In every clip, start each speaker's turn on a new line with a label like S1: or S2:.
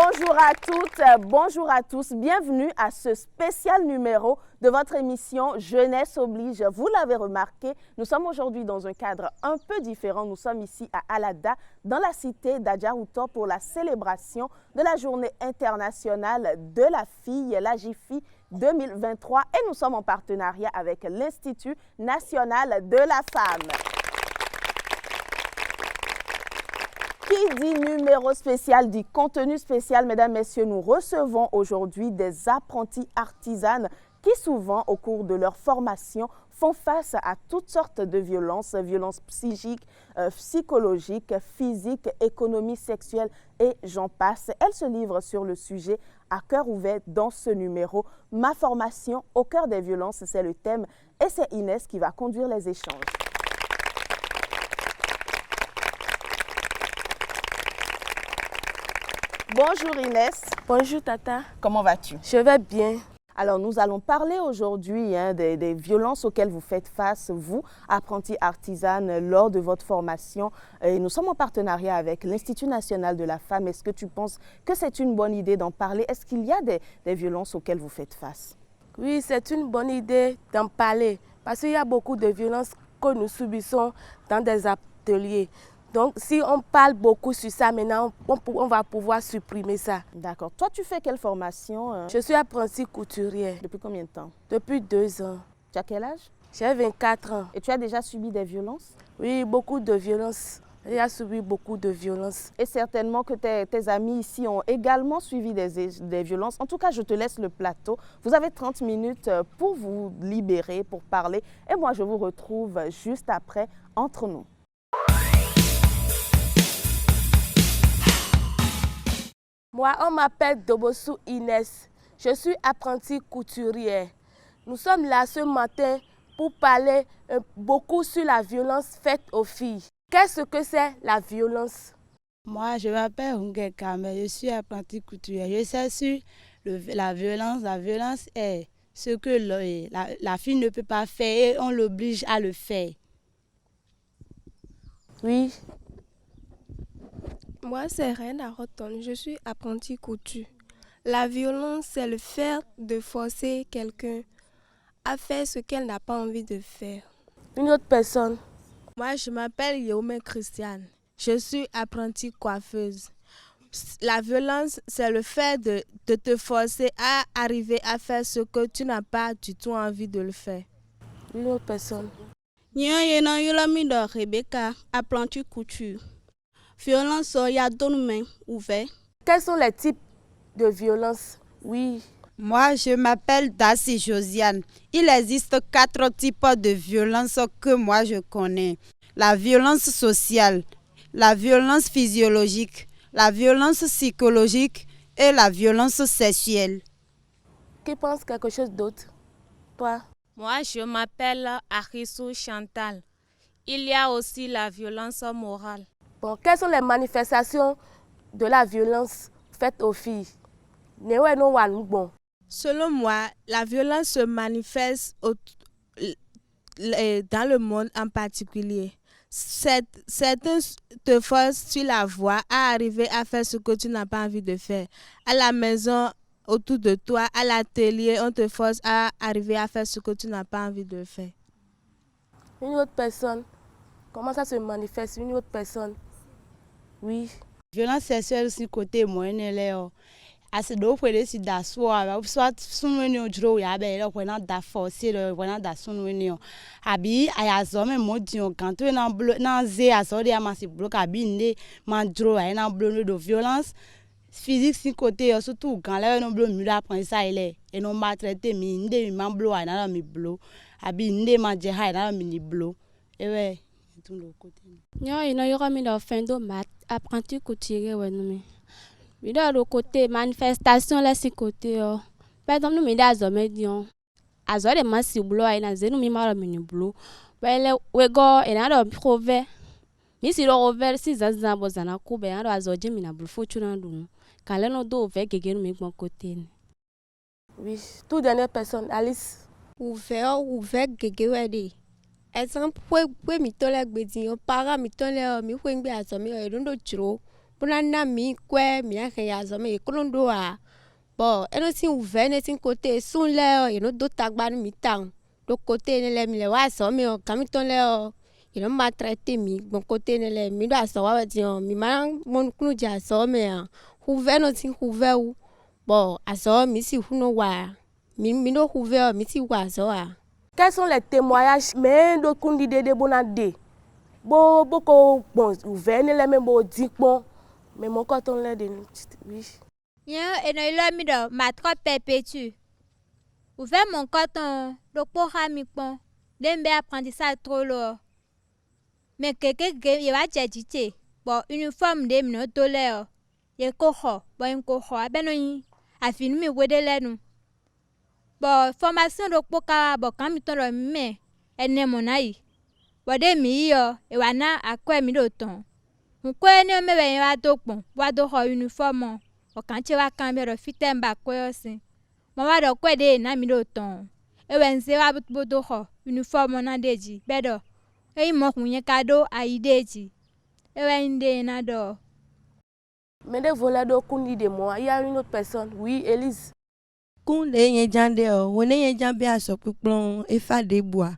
S1: Bonjour à toutes, bonjour à tous. Bienvenue à ce spécial numéro de votre émission Jeunesse oblige. Vous l'avez remarqué, nous sommes aujourd'hui dans un cadre un peu différent. Nous sommes ici à Alada, dans la cité d'Adjaouto pour la célébration de la Journée internationale de la fille, la JIFI 2023. Et nous sommes en partenariat avec l'Institut national de la femme. Qui dit numéro spécial, dit contenu spécial. Mesdames, Messieurs, nous recevons aujourd'hui des apprentis artisanes qui souvent, au cours de leur formation, font face à toutes sortes de violences, violences psychiques, psychologiques, physiques, économiques, sexuelles et j'en passe. Elles se livrent sur le sujet à cœur ouvert dans ce numéro. Ma formation au cœur des violences, c'est le thème et c'est Inès qui va conduire les échanges. Bonjour Inès.
S2: Bonjour Tata.
S1: Comment vas-tu?
S2: Je vais bien.
S1: Alors nous allons parler aujourd'hui des violences auxquelles vous faites face, vous, apprentis artisanes, lors de votre formation. Et nous sommes en partenariat avec l'Institut national de la femme. Est-ce que tu penses que c'est une bonne idée d'en parler? Est-ce qu'il y a des violences auxquelles vous faites face?
S2: Oui, c'est une bonne idée d'en parler parce qu'il y a beaucoup de violences que nous subissons dans des ateliers. Donc, si on parle beaucoup sur ça, maintenant, on va pouvoir supprimer ça.
S1: D'accord. Toi, tu fais quelle formation?
S2: Je suis apprentie couturière.
S1: Depuis combien de temps?
S2: Depuis 2 ans.
S1: Tu as quel âge?
S2: J'ai 24 ans.
S1: Et tu as déjà subi des violences?
S2: Oui, beaucoup de violences. J'ai subi beaucoup de violences.
S1: Et certainement que tes amis ici ont également suivi des violences. En tout cas, je te laisse le plateau. Vous avez 30 minutes pour vous libérer, pour parler. Et moi, je vous retrouve juste après, entre nous.
S2: Moi, on m'appelle Dobosu Inès. Je suis apprentie couturière. Nous sommes là ce matin pour parler beaucoup sur la violence faite aux filles. Qu'est-ce que c'est la violence?
S3: Moi, je m'appelle Hungé Kame, je suis apprentie couturière. Je sais sur la violence. La violence est ce que la fille ne peut pas faire et on l'oblige à le faire.
S2: Oui.
S4: Moi, c'est Reine Roton, je suis apprentie couture. La violence, c'est le fait de forcer quelqu'un à faire ce qu'elle n'a pas envie de faire.
S2: Une autre personne.
S5: Moi, je m'appelle Yaume Christiane. Je suis apprentie coiffeuse. La violence, c'est le fait de te forcer à arriver à faire ce que tu n'as pas du tout envie de le faire.
S2: Une autre personne.
S6: Rebecca, apprentie couture. Violence, il y a deux mains ouvertes.
S2: Quels sont les types de violence? Oui.
S3: Moi, je m'appelle Dassi Josiane. Il existe 4 types de violences que moi je connais. La violence sociale, la violence physiologique, la violence psychologique et la violence sexuelle.
S2: Qui pense quelque chose d'autre? Toi?
S7: Moi, je m'appelle Arissou Chantal. Il y a aussi la violence morale.
S2: Bon, quelles sont les manifestations de la violence faite aux filles?
S5: Selon moi, la violence se manifeste dans le monde en particulier. Certains te forcent sur la voie à arriver à faire ce que tu n'as pas envie de faire. À la maison, autour de toi, à l'atelier, on te force à arriver à faire ce que tu n'as pas envie de faire.
S2: Une autre personne. Comment ça se manifeste? Une autre personne. Oui.
S3: Violence sexuelle aussi côté moyen là. As do pwede si da soa soit sunweni ojro ya be lo kwena da forcer le kwena da sunweni o abi aya zo me modi o kan to na ze asori ama si bloc abi nde mandro ay na bloc de violence physique si côté surtout quand là no bloc mi la prend ça ile et non ma traiter mi nde mi man bloc na mi bloc abi nde ma je ha na mi ni bloc et ouais tout le côté
S6: Nyo ino yoro mi do fendo mat apprenti couturier wenumi. Mi do le côté manifestation là si côté par exemple nous mi da zo me dion azo de ma si bloc ay na zenu mi ma mi ni bloc bele wego e na do prove mi si do over si zaza bozana ku be na do azo je mi na bloc fo chuna dunu kan le no do over gege mi gbon côté ni.
S2: Oui, toute dernière personne, Alice.
S4: Ouvert gege wedi. Exemple, we mi tole gbedi, on para mi tole mi fwe ngbe azo mi do jro.
S8: Bonana mi kwe mi a ya zome ikondo a. Bon, eno si ouvert ne sin côté son le eno do tagba mi tang. Do côté ne le mi le wa so mi o kamiton le o. Eno ma traité mi bon côté ne le mi do aso wa ti o mi ma mon kunu ja so me a. Ouvert no sin ouvert ou. Bon, aso mi si huno wa. Mi no ouvert mi si wa so a.
S2: Quels sont les témoignages mais do kundi de bonade? Bo boko bon ouvert ne le me bo di bon. Mais mon coton le de oui.
S9: Et non, il a ma trop perpétue. Ouvert mon coton, le pour ami pon. D'un apprentissage trop lourd. Mais quelqu'un il va dire, bon, uniforme de mon dollar. Il coho, bon, un coho, à benoï. A fini, mais où est le bon, formation de poka, bon, quand il t'en met, elle n'est mon aïe. Bon, de mi, et wana à quoi mi d'autant. On connaît me ben wa do pon, wa do ho uniforme. O kan che wa kan be ro fitem ba ko yo sin. Mo wa do kwe de na mi do ton. E wen se wa bu do ho uniforme na deji. Be do. E mo kunye kado ai deji. E wen de na do.
S2: Mais de voler do kundi de moi, il y a une autre personne. Oui, Elise.
S10: Kunde yen jande o, wone yen jambe aso puplon e fa de bois.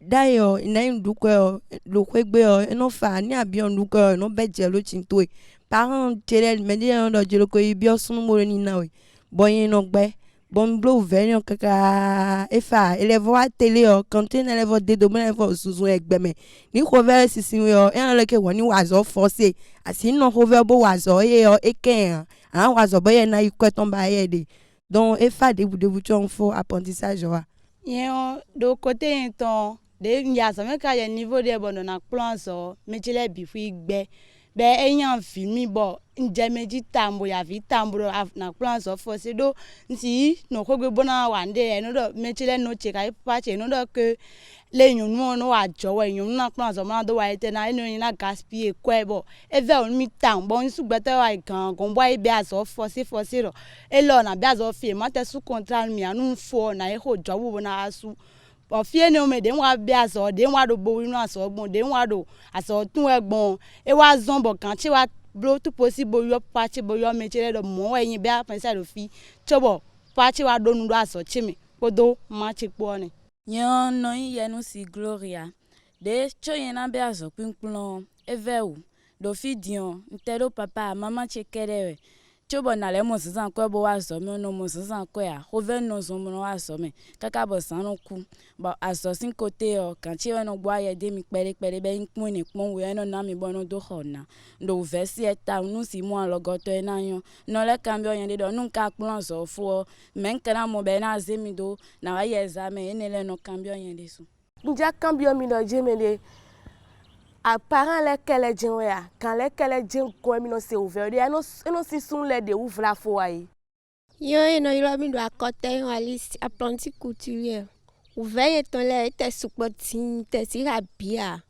S10: D'ailleurs, il y a une douceur, le québécois, et non fa, ni a bien douceur, non bedje lo chintoué. Parents, télé, mais dis on doit dire le quoi, bien son numéro ni nawe. Bon, y non bé, bon bleu vert, kaka, et fa, et les voix télé, quand tu n'as les voix de demain, les voix sous un ekbeme. Ni couvert si si et on le que wani wazo forcé. Asi non couvert beau wazo et qu'un, wazo bé na y quoi tombe à aider. Donc, et fa de vous en faux apprentissage, wa.
S3: Yon, do côté ton. De ya zame ka ya niveau de bon na plan so metile bi fu igbe be eyan filmi bo nje meji tambo ya vi tambo na plan so fo se do nsi no ko gbe bona wande no do metile no che kai pa che no do ke le yun no wa jowo yun na plan so ma do wa ite na eno na gaspiller kwe bo e ve on mi tambo nsu gbete wa kan gon bo ibe aso fo se ro e lo na bi aso fi ma te su contrat mi anu fo na e ho jowo na asu ofie ne o me de wa bi aso de wa do bo inu aso gbon de wa do aso tun egbon e wa zombo kan che wa blo tu possible yo pa che bo yo me che do mo eyin bi apensa do fi chobo pa che wa do nu do aso che me kodo ma che po ni
S11: yon no yenu si Gloria de cho yena bi aso pinpulon eveu do fi dion ntero papa mama che kere chobo na le mo san ko bo wa so me no mo san ko ya over no so mo wa so me kaka bo san no ku ba aso sin côté o kan chi no gbo aye de mi pere be npun ni pon we no na mi bo no do hona ndo versi eta nu si mo logoto e na yon no le cambio yen de do nu ka plan so fo men kana mo be na zemi do na wa ye examen ene le no cambio yen de so
S2: Nja cambio mi do jeme de a parents lesquels gens quand lesquels gens comme non c'est ouvert et non si sont les de ouvre la foi
S8: Yo no ilo mi do akote Alice apprenti couturier. Ouvert ton le te supporting te si rabia.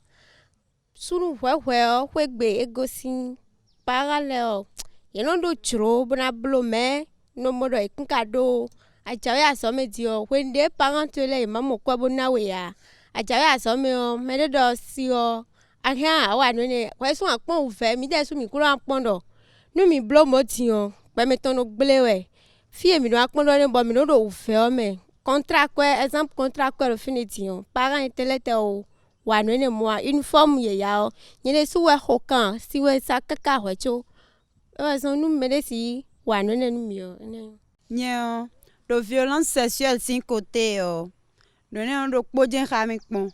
S8: Sunu we gbe egosin parallel. Ye no do chro bona blome no modo e kado. Ajawe asome dio when de parents le mamo kwa bona we ya. Ajawe asome o me do si o ahia wa no ne we sun apon ouvert mi de su mi kuro apon do. Nu mi blow mo ti o pe me ton no gbelewe. Fie mi do apon do ne bo mi no do ouvert me. Contrat quoi exemple contrat quoi fini ti o. Parents intellectuel o wa no ne mo uniforme ye ya o. Nyele su we hokan si we sa kaka hwecho. E so nu me de si wa no ne mi o.
S12: Nyo do violence sexuelle sin côté o. No ne do pojen khami pon.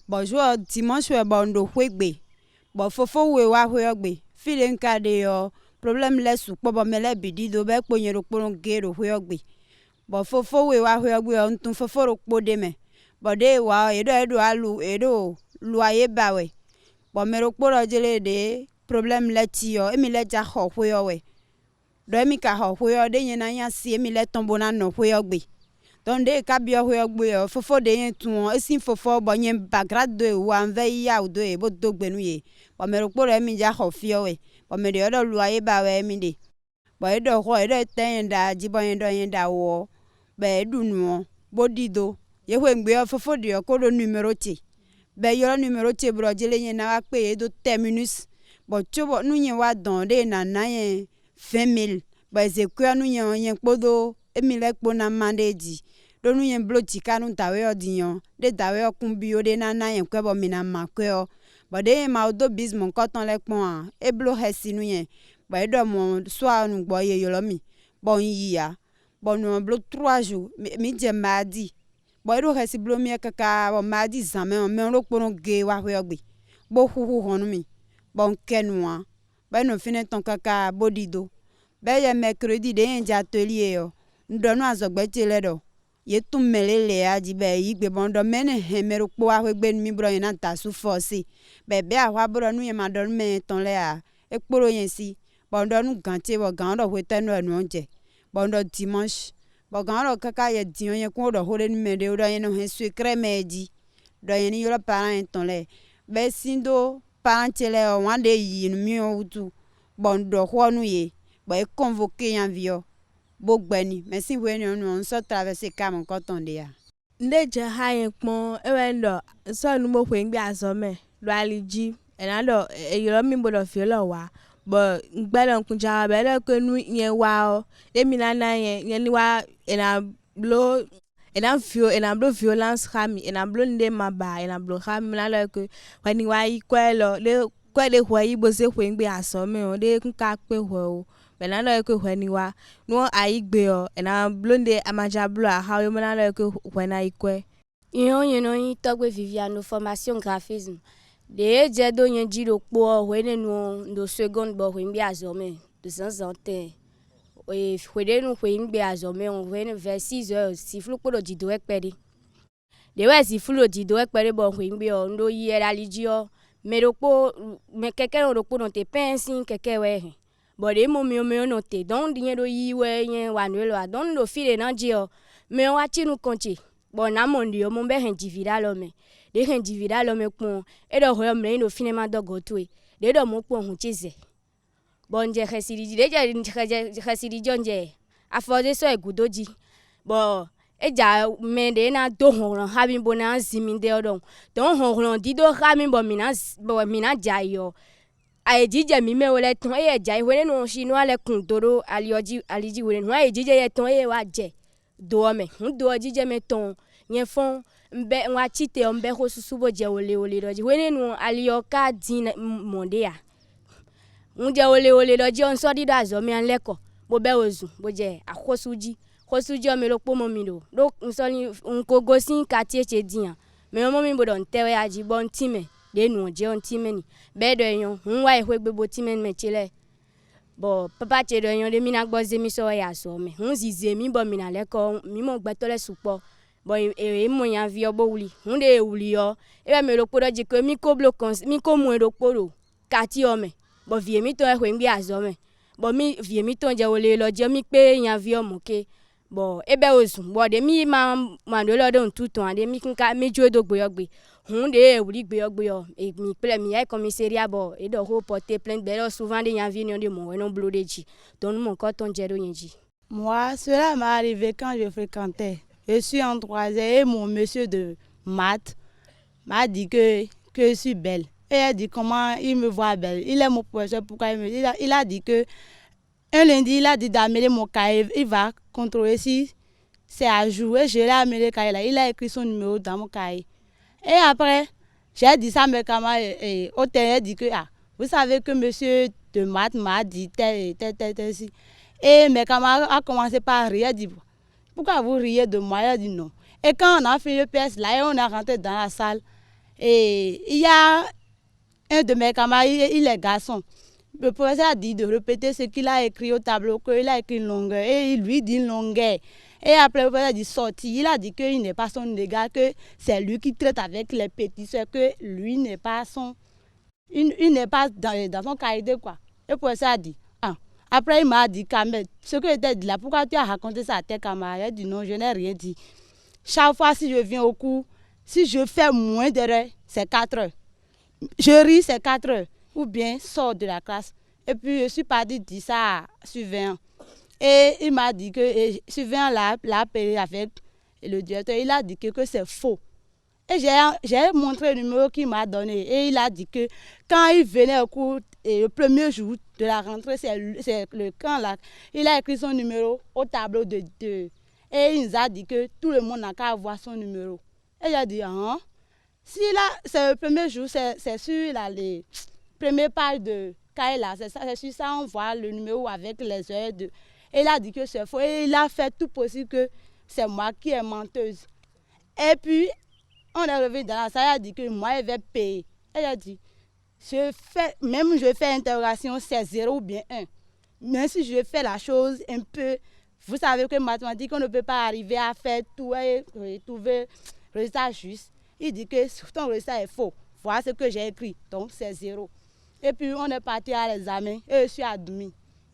S12: Bonjour dimanche we ba ndo hwegbe. Bo fofo we wa hwegbe. File nka de yo problem le su po bo mele bidi do be po yen ro poron ge ro hwegbe. Bo fofo we wa hwegbe o ntun fofo ro po de me. Bo de wa edo alu edo lu aye ba we. Bo me ro po ro jele de problem le ti yo emi le ja ho hwe we. Do emi ka ho hwe de yen na yan si emi le tombo na no hwegbe. Donde ka bio hwegbe fofo de yen tun esin fofo bo yen background do wa nve ya do e bo do gbenu ye bo me ro po re mi ja ho fi o we bo me de do lu aye ba we mi de bo e do ho e do ten da ji bo yen da wo be du nu bo di do ye hwegbe fofo de ko do numero ti be yo numero ti bro je le yen na wa pe e do 10 minutes Bon, tu vois, nous y va dans des nanaïens 20 000. Bah, c'est quoi nous y a podo, et mille pona mandedi. Donc nous y a blotti canon tawe dion, des tawe cumbio de nanaïens quoi, bon, mina maqueo. Bah, des maudo bis mon coton les points, et blo hessi nous y. Bah, et mon soir nous boye yolomi. Bon, y a. Bon, nous blo 3 jours, mi je mardi. Bon, et hessi blo mi kaka, bon, mardi jamais, mais on le pono gay wa weogbi. Bo hu honumi. Bon kenwa ba no fine ton kaka bodido ba ya mercredi de en atelier yo ndo no azogbe tele do ye tum melele aji be yigbe bon do mene hemero po a gbe mi bro yen ta su force be be a wa bro nu ye ma do me ton le a e poro yen si bon do nu gantie bo gan do wete no enu onje bon do dimanche bo gan do kaka ye dion ye ko do hore ni me de do yen no he su cremedi do yen yo parent ton le be sindo parentele o wande yi mi o tu bon do ho nu ye ba e convoquer yan vio bo gbeni mais si we no on so traverser cam ko ton de ya
S5: nde je ha yen pon e we ndo so nu mo kwe ngbe azome lo aliji ena do e yo mi bo do fi lo wa bo ngbe lo kunja be le ko nu yen wa o e mi na yen ni wa ena blo ena blo violence khami ena blo nde maba ena blo khami na lo ko wani wa ikwelo le kwa de hwa yi bo se kwe ngbe asome o de nka pe hwa o be na lo ko hwa ni wa no aigbe o ena blo nde amaja blo a ha yo na lo ko hwa na ikwe
S6: Yon yi togbe Viviano formation graphisme de je do yen jiro po we ne no second bo we ngbe azome de sanzante e fwede nu kwe ngbe azome on we vers 6 heures si flu po do jido ekpede de we si flu jido ekpede bo kwe ngbe o ndo yi era ligio me do po me keke no do po no te pensin keke we bo de mo mi no te don dinye do yi we yen wa no lo a don do file na ji o me wa ti nu konche bo na mo ndi o mo be hen divida lo me de hen divida lo me pon e do ho me no fine ma do go to e de do mo pon hu chize bonje khesiri de je khesiri jonje afode so egudoji bo eja me de na do horan ha bi bo na zimi de odon don horan di do ha mi bo mina jayo ai jije mi me wole ton e ja we no shi no ale kun doro aliji we no ai jije ye ton e wa je do me do jije me ton yen fon mbe wa chite o mbe ko susu bo je ole doji we no aliyo ka din monde ya unje ole doji on so di da zo mi an leko bo be ozu bo je akosuji o me lo po mo mi do nso ni nko gosin ka ti eche dian me mo mi bo don tewe aji bon time de nu je on time ni be do yan nwa e gbe bo time me chile bo papa che do yan de mi na gbo ze mi so ya so me zize mi bo mi na leko mi mo gbe to le supo bo e mo yan vi obo wuli de wuli yo e me lo po do ji ko mi ko blo kon mi ko mu e do po ro ka ti o me bo vie mi to e ngbi azome bo mi vie mi to je ole lo je mi pe yan vi o mo ke bo ebe ozun bo de mi ma do lo don tuton de mi kinka mi jo do gbe de wuli gbe yo e mi ple mi ai commissariat bo e do ho porter plainte be souvent de yan vi ni de mo no blodeji don mon coton je do yenji.
S3: Moi, cela m'est arrivé quand je fréquentais. Je suis en troisième et mon monsieur de maths m'a dit que je suis belle. Et il a dit comment il me voit belle. Il est mon professeur, pourquoi il a dit que un lundi, il a dit d'amener mon cahier. Il va contrôler si c'est à jour. Et je l'ai amené le cahier là. Il a écrit son numéro dans mon cahier. Et après, j'ai dit ça à mes camarades. Et au terrain, il a dit que vous savez que monsieur de maths m'a dit tel. Et mes camarades ont commencé par rire. Il a dit pourquoi vous riez de moi? Il a dit non. Et quand on a fait le PS là, et on est rentré dans la salle. Et il y a un de mes camarades, il est garçon. Le professeur a dit de répéter ce qu'il a écrit au tableau, qu'il a écrit une longueur, et il lui dit une longueur. Et après, le professeur a dit sortir. Il a dit qu'il n'est pas son égal, que c'est lui qui traite avec les petits soeurs, que lui n'est pas il n'est pas dans son cahier, quoi. Et le professeur a dit, après il m'a dit, Kamel, ce que je t'ai dit là, pourquoi tu as raconté ça à tes camarades? Il a dit non, je n'ai rien dit. Chaque fois, si je viens au cours, si je fais moins d'erreurs, c'est 4 heures. Je ris, c'est 4 heures. Ou bien sors de la classe. Et puis je suis partie dire ça à surveillant. Et il m'a dit que surveillant l'a appelé avec le directeur. Il a dit que c'est faux. Et j'ai montré le numéro qu'il m'a donné. Et il a dit que quand il venait au cours, et le premier jour de la rentrée, c'est le camp là, il a écrit son numéro au tableau de et il nous a dit que tout le monde n'a qu'à avoir son numéro. Et il a dit, ah, si là, c'est le premier jour, c'est sur les premières pages de Kaila, c'est sur ça, on voit le numéro avec les heures de. Et il a dit que c'est faux. Et il a fait tout possible que c'est moi qui est menteuse. Et puis, on est revenu dans la salle, il a dit que moi, il vais payer. Elle a dit, je fais interrogation, c'est 0 ou bien 1. Même si je fais la chose un peu, vous savez que mathématiques, on ne peut pas arriver à faire tout et trouver le résultat juste. Il dit que ton résultat est faux. Voilà ce que j'ai écrit, donc c'est 0. Et puis, on est parti à l'examen et je suis admis.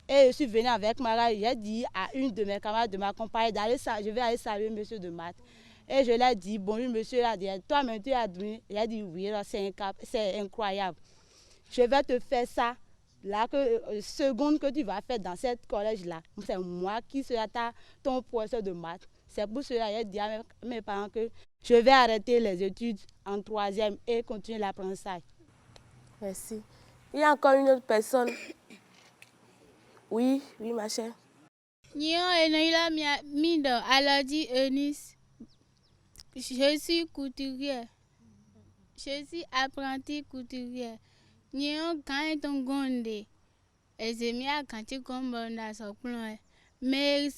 S3: Et je suis venue avec Mara, j'ai dit à une de mes camarades de m'accompagner, je vais aller saluer monsieur de maths. Et je lui ai dit, bonjour monsieur, il a dit, toi-même tu es admis. Il a dit, oui, c'est incroyable. Je vais te faire ça, là, seconde que tu vas faire dans cette collège-là. C'est moi qui serai ton professeur de maths. C'est pour cela que j'ai dit à mes parents que je vais arrêter les études en 3e et continuer l'apprentissage.
S2: Merci. Il y a encore une autre personne. Oui, ma chère.
S6: Alors dit Eunice, je suis couturière. Je suis apprentie couturière. Nyon quand on gonde, et c'est bien quand tu comprends ça plan. Mais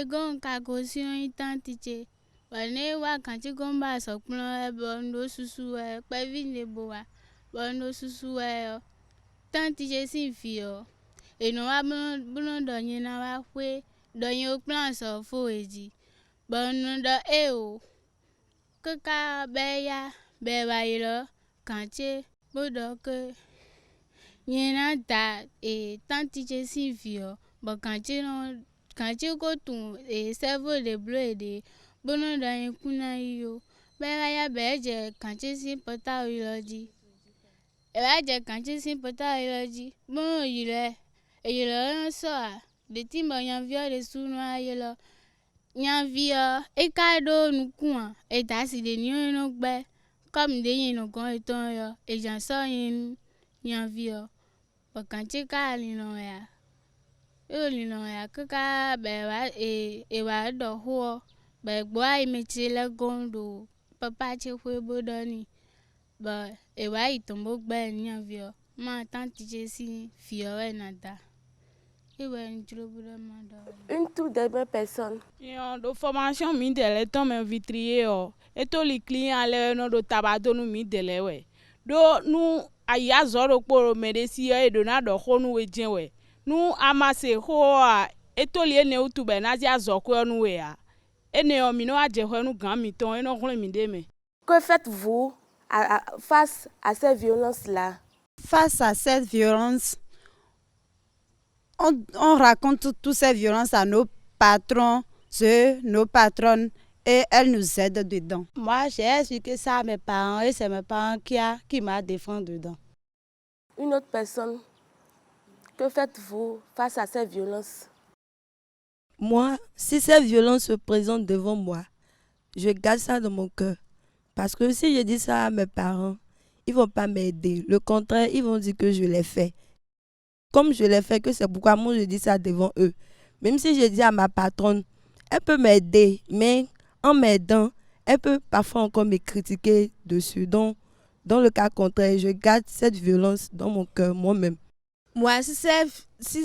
S6: gon kagosion identité. Wane wa quand tu comprends ça plan, bon do susu pas vine boa. Bon do susu tant je suis fille. Et nous avons donné na wa fwe donné au plan ça faut dit. Bon do kaka beya bebailo kanche bodoke yena ta tanti je sivio bo kanche ko tun servo de bleu de bono da kuna yo beya beje kanche sin pota iloji beje kanche sin pota iloji bon yile so de timbo yan vio de sunu ayelo Nyanvia, ekado nukua, etasi de nyono gbe, comme de yeno gon eton yo, et j'en sors yen nyanvia. Pakanche ka lino ya. Lino ya kaka bewa wa do ho, be gboa imeti le gondo, papa che fwe bodoni. Ba wa itombo gbe nyanvia, ma tanti je si fio nada. Une
S2: toute dernière personne.
S12: De formation mi dele ton men vitrier et to li client ale no do tabado no mi dele we do nu aya zoro poro medesi e do na do honu we jen we nu amase ho a et to li ene utube na ji azoko nu we a ene o mi no aje ho nu gan mi ton e no hun mi de me.
S2: Que faites-vous face à ces violences là?
S12: Face à cette violence, on raconte toutes ces violences à nos patrons, nos patronnes, et elles nous aident dedans.
S3: Moi, j'ai expliqué ça à mes parents et c'est mes parents qui m'ont défendu dedans.
S2: Une autre personne, que faites-vous face à ces violences?
S10: Moi, si ces violences se présentent devant moi, je garde ça dans mon cœur. Parce que si je dis ça à mes parents, ils ne vont pas m'aider. Le contraire, ils vont dire que je l'ai fait. Comme je l'ai fait, que c'est pourquoi moi je dis ça devant eux. Même si je dis à ma patronne, elle peut m'aider, mais en m'aidant, elle peut parfois encore me critiquer dessus. Donc, dans le cas contraire, je garde cette violence dans mon cœur moi-même.
S5: Moi, si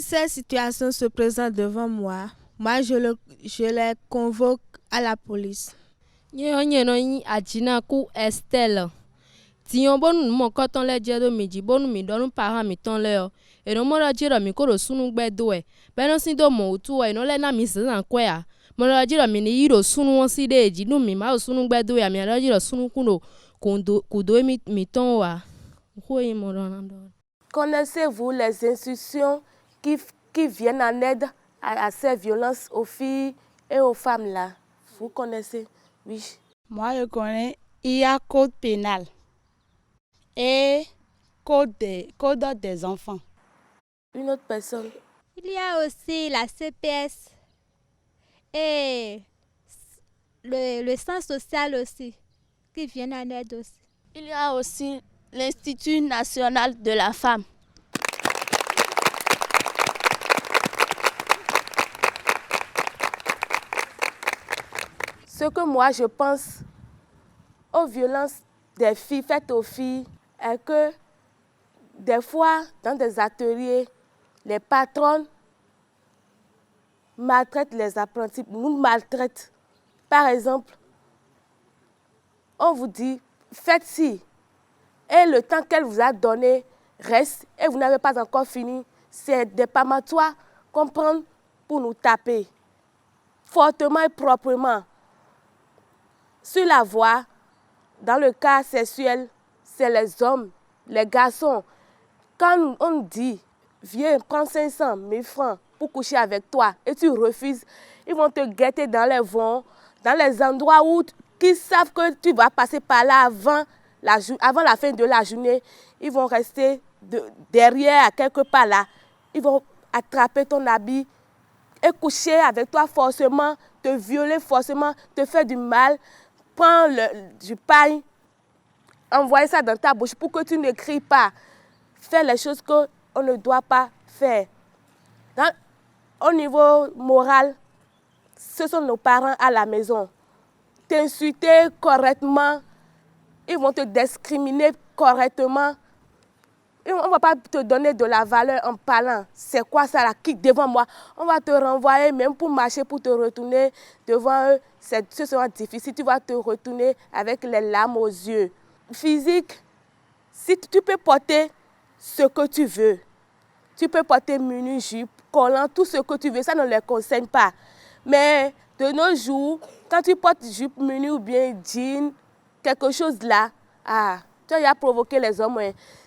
S5: ces situations se présentent devant moi, je les convoque à la police.
S13: Estelle. Tiyon bonu mo koton le jedo meji bonu mi donu para mi ton le o e no mo jiro mi ko ro sunu gbe do e be no sin do mo otu e no le na mi san kwe a mo ro jiro mi ni yiro sunu won si de ji nu mi ma o sunu gbe do e mi ro jiro sunu kuno kudo mi ton wa ko yin mo ro na do.
S2: Connaissez-vous les institutions qui viennent en aide à ces violences aux filles et aux femmes là? Vous connaissez? Oui.
S12: Moi je connais, il y a code pénal et code des enfants.
S2: Une autre personne.
S9: Il y a aussi la CPS et le centre social aussi, qui viennent en aide aussi.
S2: Il y a aussi l'Institut national de la femme. Ce que moi je pense aux violences des filles faites aux filles est que des fois dans des ateliers, les patronnes maltraitent les apprentis, nous maltraitent. Par exemple, on vous dit faites ci et le temps qu'elle vous a donné reste et vous n'avez pas encore fini. C'est des pamatois qu'on prend pour nous taper fortement et proprement. Sur la voie, dans le cas sexuel, c'est les hommes, les garçons. Quand on dit, viens, prends 500 000 francs pour coucher avec toi et tu refuses, ils vont te guetter dans les vents, dans les endroits où ils savent que tu vas passer par là avant la fin de la journée. Ils vont rester derrière, quelque part là. Ils vont attraper ton habit et coucher avec toi forcément, te violer forcément, te faire du mal. Prends du pain, envoie ça dans ta bouche pour que tu ne cries pas. Fais les choses qu'on ne doit pas faire. Au niveau moral, ce sont nos parents à la maison. T'insulter correctement, ils vont te discriminer correctement. On ne va pas te donner de la valeur en parlant. C'est quoi ça là, quitte devant moi? On va te renvoyer même pour marcher, pour te retourner devant eux. Ce sera difficile. Tu vas te retourner avec les larmes aux yeux. Physique, si tu peux porter ce que tu veux. Tu peux porter menu, jupe, collant, tout ce que tu veux. Ça ne les concerne pas. Mais de nos jours, quand tu portes jupe, menu ou bien jean, quelque chose là, tu as provoqué les hommes.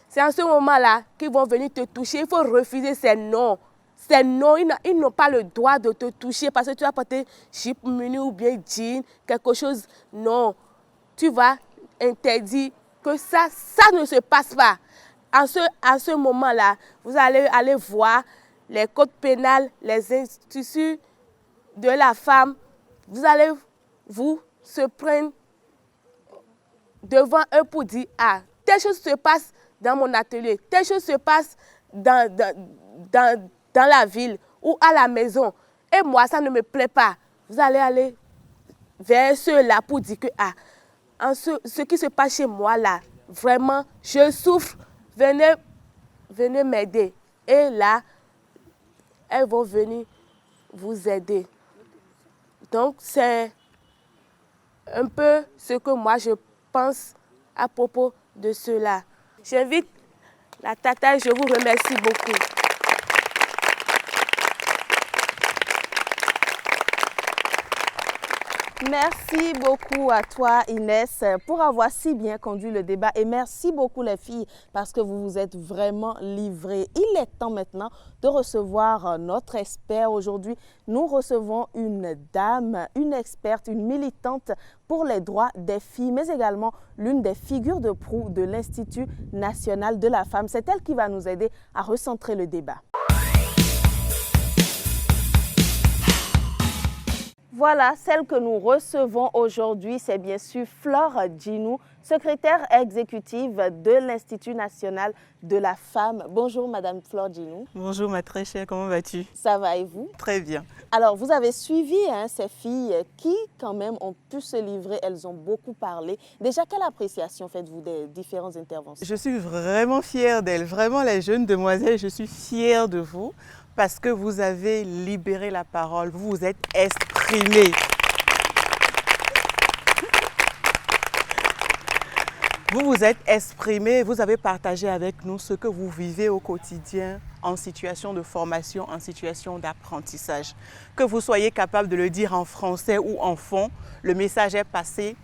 S2: C'est en ce moment-là qu'ils vont venir te toucher. Il faut refuser ces noms. Ces noms, ils n'ont pas le droit de te toucher parce que tu as porté jupe, menu ou bien jean, quelque chose. Non. Tu vas interdire que ça ne se passe pas. En ce moment-là, vous allez aller voir les codes pénals, les instituts de la femme. Vous allez se prendre devant eux pour dire telle chose se passe dans mon atelier, telle chose se passe dans la ville ou à la maison. Et moi, ça ne me plaît pas. Vous allez aller vers ceux-là pour dire que ce qui se passe chez moi là, vraiment, je souffre. Venez m'aider. Et là, elles vont venir vous aider. Donc, c'est un peu ce que moi je pense à propos de cela. J'invite la Tata et je vous remercie beaucoup.
S1: Merci beaucoup à toi Inès pour avoir si bien conduit le débat et merci beaucoup les filles parce que vous vous êtes vraiment livrées. Il est temps maintenant de recevoir notre expert. Aujourd'hui, nous recevons une dame, une experte, une militante pour les droits des filles, mais également l'une des figures de proue de l'Institut national de la femme. C'est elle qui va nous aider à recentrer le débat. Voilà, celle que nous recevons aujourd'hui, c'est bien sûr Flore Djinou, secrétaire exécutive de l'Institut national de la femme. Bonjour Madame Flore Djinou.
S14: Bonjour ma très chère, comment vas-tu?
S1: Ça va et vous?
S14: Très bien.
S1: Alors vous avez suivi ces filles qui quand même ont pu se livrer, elles ont beaucoup parlé. Déjà, quelle appréciation faites-vous des différentes interventions?
S14: Je suis vraiment fière d'elles, vraiment les jeunes demoiselles, je suis fière de vous. Parce que vous avez libéré la parole, vous vous êtes exprimé. Vous vous êtes exprimé, vous avez partagé avec nous ce que vous vivez au quotidien en situation de formation, en situation d'apprentissage. Que vous soyez capable de le dire en français ou en fond, le message est passé.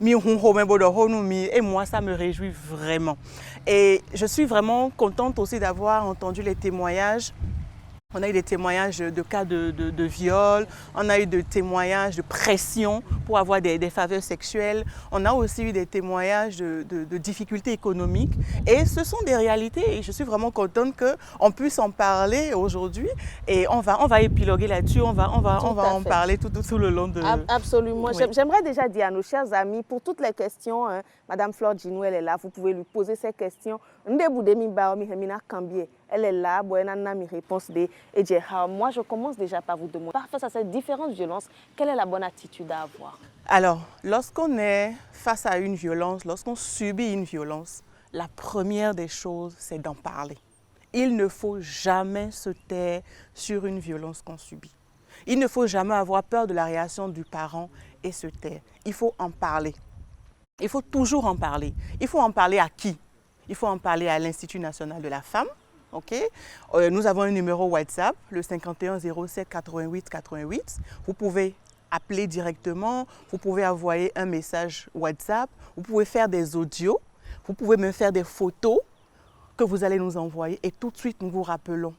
S14: Et moi, ça me réjouit vraiment. Et je suis vraiment contente aussi d'avoir entendu les témoignages On a eu des témoignages de cas de viol, on a eu des témoignages de pression pour avoir des faveurs sexuelles, on a aussi eu des témoignages de difficultés économiques et ce sont des réalités et je suis vraiment contente qu'on puisse en parler aujourd'hui et on va épiloguer là-dessus, on va en parler tout le long de...
S1: Absolument.
S14: Oui.
S1: J'aimerais déjà dire à nos chers amis, pour toutes les questions, hein, Madame Flore Djinou, elle est là, vous pouvez lui poser ces questions. Elle est là, mes réponses. Moi, je commence déjà par vous demander, face à cette différentes violences, quelle est la bonne attitude à avoir?
S14: Alors, lorsqu'on est face à une violence, lorsqu'on subit une violence, la première des choses, c'est d'en parler. Il ne faut jamais se taire sur une violence qu'on subit. Il ne faut jamais avoir peur de la réaction du parent et se taire. Il faut en parler. Il faut toujours en parler. Il faut en parler à qui? Il faut en parler à l'Institut national de la femme. Okay? Nous avons un numéro WhatsApp, le 51 07 88 88. Vous pouvez appeler directement, vous pouvez envoyer un message WhatsApp, vous pouvez faire des audios, vous pouvez même faire des photos que vous allez nous envoyer et tout de suite nous vous rappelons.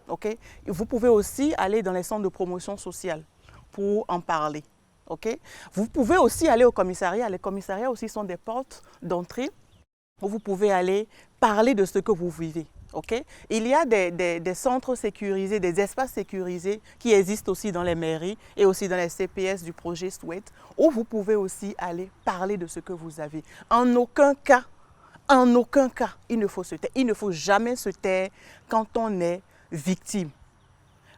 S14: Okay? Vous pouvez aussi aller dans les centres de promotion sociale pour en parler. Okay? Vous pouvez aussi aller au commissariat. Les commissariats aussi sont des portes d'entrée où vous pouvez aller parler de ce que vous vivez. Okay? Il y a des centres sécurisés, des espaces sécurisés qui existent aussi dans les mairies et aussi dans les CPS du projet SWEET où vous pouvez aussi aller parler de ce que vous avez. En aucun cas, il ne faut se taire. Il ne faut jamais se taire quand on est victime.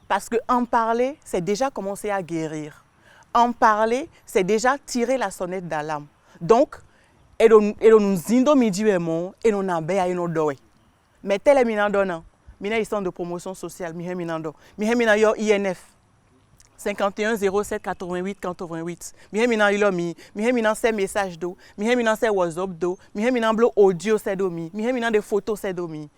S14: Parce qu'en parler, c'est déjà commencer à guérir. En parler, c'est déjà tirer la sonnette d'alarme. Donc, et nous zindo midiwemo et nous nabea et nous doe. Mais tel est minandona. Mina ils sont de promotion sociale. Mihe minando. Mihe minayo INF. 51 07 88 88. Mihe minan ilo mi. Mihe minan ces messages do. Mihe minan ces WhatsApp do. Mihe minan blo audio c'est do mi. Mihe minan des photos c'est do mi.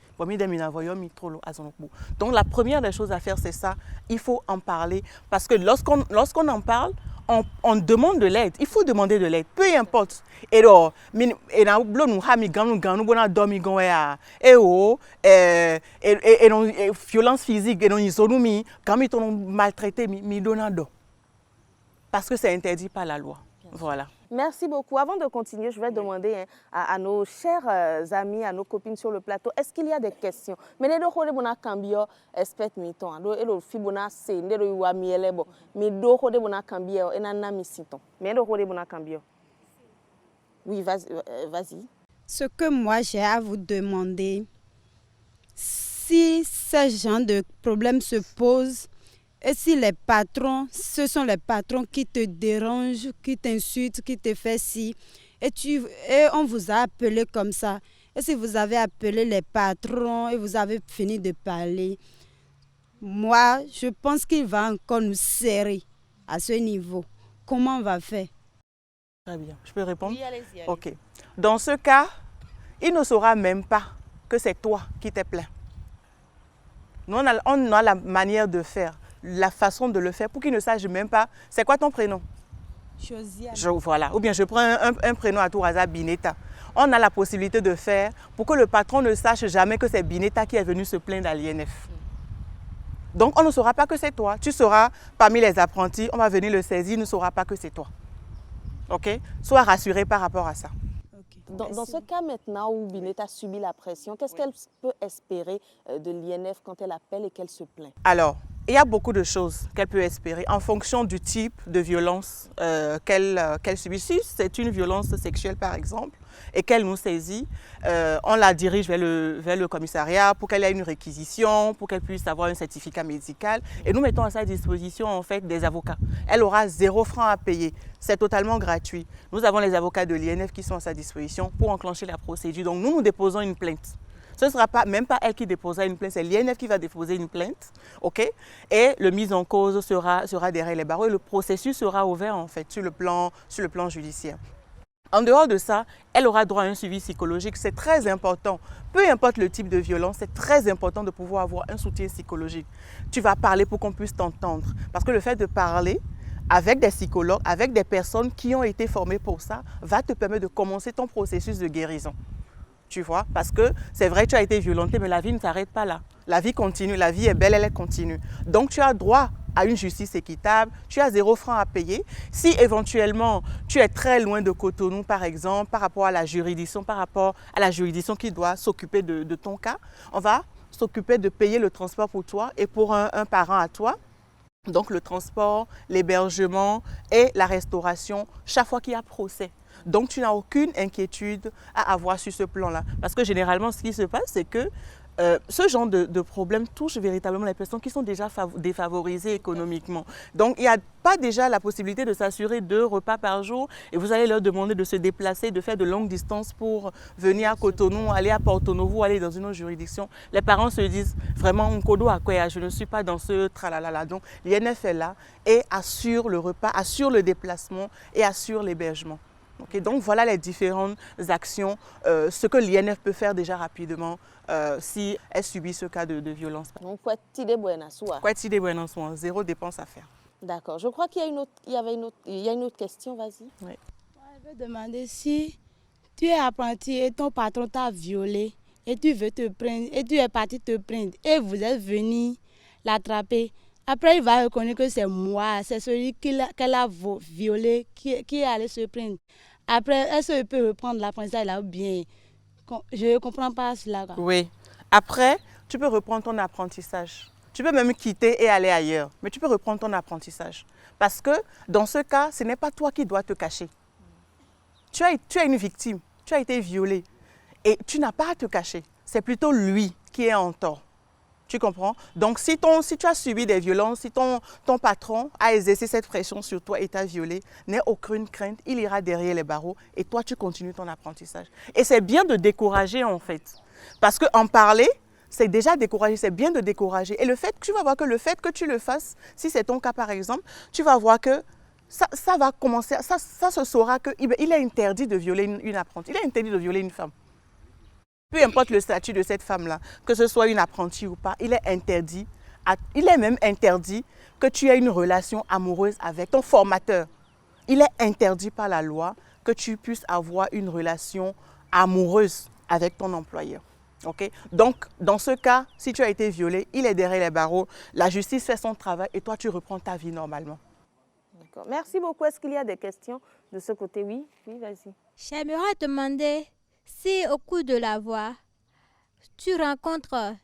S14: Donc la première des choses à faire, c'est ça. Il faut en parler parce que lorsqu'on en parle, on demande de l'aide. Il faut demander de l'aide, peu importe. Et donc, violence physique, maltraité, parce que c'est interdit par la loi. Voilà.
S1: Merci beaucoup. Avant de continuer, je vais demander à nos chers amis, à nos copines sur le plateau, est-ce qu'il y a des questions? Mais ne doit pas cambio expert miton. Elo fibona se ne doit pas mielebo. Mais doit pas cambio et na misiton. Mais doit pas cambio. Oui, vas-y.
S12: Ce que moi j'ai à vous demander, si ce genre de problème se pose, et si les patrons, ce sont les patrons qui te dérangent, qui t'insultent, qui te font ci, et on vous a appelé comme ça, et si vous avez appelé les patrons et vous avez fini de parler, moi, je pense qu'il va encore nous serrer à ce niveau. Comment on va faire?
S14: Très bien. Je peux répondre?
S1: Oui, allez-y.
S14: Ok. Dans ce cas, il ne saura même pas que c'est toi qui t'es plaint. Nous, on a la manière de faire, la façon de le faire pour qu'il ne sache même pas. C'est quoi ton prénom?
S12: Josiane.
S14: Voilà. Ou bien je prends un prénom à tout hasard, Bineta. On a la possibilité de faire pour que le patron ne sache jamais que c'est Bineta qui est venu se plaindre à l'INF. Donc on ne saura pas que c'est toi. Tu seras parmi les apprentis, on va venir le saisir, il ne saura pas que c'est toi. Ok? Sois rassuré par rapport à ça.
S1: Dans ce cas maintenant où Bineta subit la pression, qu'est-ce qu'elle peut espérer de l'INF quand elle appelle et qu'elle se plaint?
S14: Alors, il y a beaucoup de choses qu'elle peut espérer en fonction du type de violence qu'elle subit. Si c'est une violence sexuelle par exemple et qu'elle nous saisit, on la dirige vers le commissariat pour qu'elle ait une réquisition, pour qu'elle puisse avoir un certificat médical et nous mettons à sa disposition en fait des avocats. Elle aura 0 francs à payer, c'est totalement gratuit. Nous avons les avocats de l'INF qui sont à sa disposition pour enclencher la procédure. Donc nous déposons une plainte. Ce ne sera même pas elle qui déposera une plainte, c'est l'INF qui va déposer une plainte, ok? Et le mise en cause sera derrière les barreaux et le processus sera ouvert en fait sur le plan judiciaire. En dehors de ça, elle aura droit à un suivi psychologique, c'est très important. Peu importe le type de violence, c'est très important de pouvoir avoir un soutien psychologique. Tu vas parler pour qu'on puisse t'entendre, parce que le fait de parler avec des psychologues, avec des personnes qui ont été formées pour ça, va te permettre de commencer ton processus de guérison. tu vois, parce que c'est vrai, tu as été violenté, mais la vie ne s'arrête pas là. La vie continue, la vie est belle, elle est continue. Donc tu as droit à une justice équitable, tu as 0 franc à payer. Si éventuellement tu es très loin de Cotonou, par exemple, par rapport à la juridiction qui doit s'occuper de ton cas, on va s'occuper de payer le transport pour toi et pour un parent à toi. Donc le transport, l'hébergement et la restauration chaque fois qu'il y a procès. Donc tu n'as aucune inquiétude à avoir sur ce plan-là. Parce que généralement, ce qui se passe, c'est que ce genre de problème touche véritablement les personnes qui sont déjà défavorisées économiquement. Donc, il n'y a pas déjà la possibilité de s'assurer 2 repas par jour et vous allez leur demander de se déplacer, de faire de longues distances pour venir à Cotonou, aller à Porto Novo, aller dans une autre juridiction. Les parents se disent vraiment, Nkodo à quoi je ne suis pas dans ce tralala. Donc, l'INF est là et assure le repas, assure le déplacement et assure l'hébergement. Okay, donc voilà les différentes actions, ce que l'INF peut faire déjà rapidement si elle subit ce cas de violence.
S1: Donc, quoi t'idée buena soir.
S14: Quoi t'idée buena soir, 0 dépense à faire.
S1: D'accord. Je crois qu'il y a une autre question, vas-y.
S14: Oui.
S3: Je veux demander si tu es apprenti et ton patron t'a violé et tu veux te prendre et tu es parti te prendre et vous êtes venu l'attraper. Après, il va reconnaître que c'est moi, c'est celui qu'elle a violé qui est allé se prendre. Après, est-ce qu'il peut reprendre l'apprentissage là ou bien? Je ne comprends pas cela.
S14: Oui. Après, tu peux reprendre ton apprentissage. Tu peux même quitter et aller ailleurs, mais tu peux reprendre ton apprentissage. Parce que dans ce cas, ce n'est pas toi qui dois te cacher. Tu es une victime, tu as été violée et tu n'as pas à te cacher. C'est plutôt lui qui est en tort. Tu comprends? Donc, si tu as subi des violences, si ton patron a exercé cette pression sur toi et t'a violé, n'aie aucune crainte, il ira derrière les barreaux et toi, tu continues ton apprentissage. Et c'est bien de décourager en fait. Parce qu'en parler, c'est déjà décourager, c'est bien de décourager. Et tu vas voir que le fait que tu le fasses, si c'est ton cas par exemple, tu vas voir que ça va commencer, ça se saura qu'il est interdit de violer une apprentie, il est interdit de violer une femme. Peu importe le statut de cette femme-là, que ce soit une apprentie ou pas, il est même interdit que tu aies une relation amoureuse avec ton formateur. Il est interdit par la loi que tu puisses avoir une relation amoureuse avec ton employeur. Okay? Donc, dans ce cas, si tu as été violé, il est derrière les barreaux, la justice fait son travail et toi, tu reprends ta vie normalement.
S1: D'accord. Merci beaucoup. Est-ce qu'il y a des questions de ce côté? Oui, vas-y.
S9: J'aimerais te demander si au cours de la voie, tu rencontres